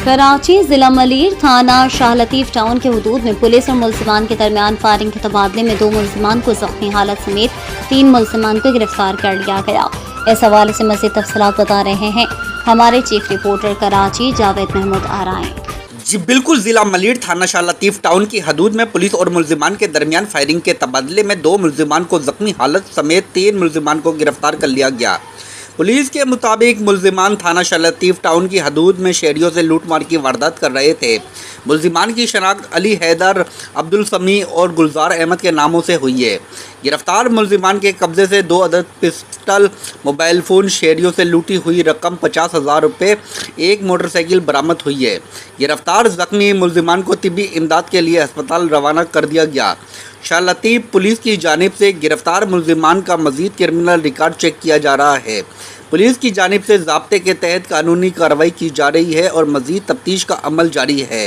कराची जिला मलीर थाना शाह लतीफ टाउन के हदूद में पुलिस और मुल्जिमान के दरमियान फायरिंग के तबादले में 2 मुल्जिमान को जख्मी हालत समेत 3 मुल्जिमान को गिरफ्तार कर लिया गया। इस हवाले से मज़ीद तफसीलात बता रहे हैं हमारे चीफ रिपोर्टर कराची जावेद महमूद आराएं। जी बिल्कुल, जिला मलीर थाना शाह लतीफ टाउन की हदूद में पुलिस और मुल्जिमान के दरमियान फायरिंग के तबादले में 2 मुल्जिमान को जख्मी हालत समेत 3 मुल्जिमान को गिरफ्तार कर लिया गया। पुलिस के मुताबिक मुल्जिमान थाना शाह लतीफ टाउन की हदूद में शहरियों से लूटमार की वारदात कर रहे थे। मुल्जिमान की शनाख्त अली हैदर, अब्दुल समी और गुलजार अहमद के नामों से हुई है। गिरफ्तार मुल्जिमान के कब्जे से 2 अदद पिस्टल, मोबाइल फ़ोन, शहरियों से लूटी हुई रकम 50,000 रुपये, 1 मोटरसाइकिल बरामद हुई है। गिरफ्तार जख्मी मुल्जिमान को तिब्बी इमदाद के लिए अस्पताल रवाना कर दिया गया। शाह लतीफ पुलिस की जानिब से गिरफ्तार मुल्जिमान का मज़ीद क्रिमिनल रिकॉर्ड चेक किया जा रहा है। पुलिस की जानिब से ज़ाब्ते के तहत कानूनी कार्रवाई की जा रही है और मज़ीद तफ्तीश का अमल जारी है।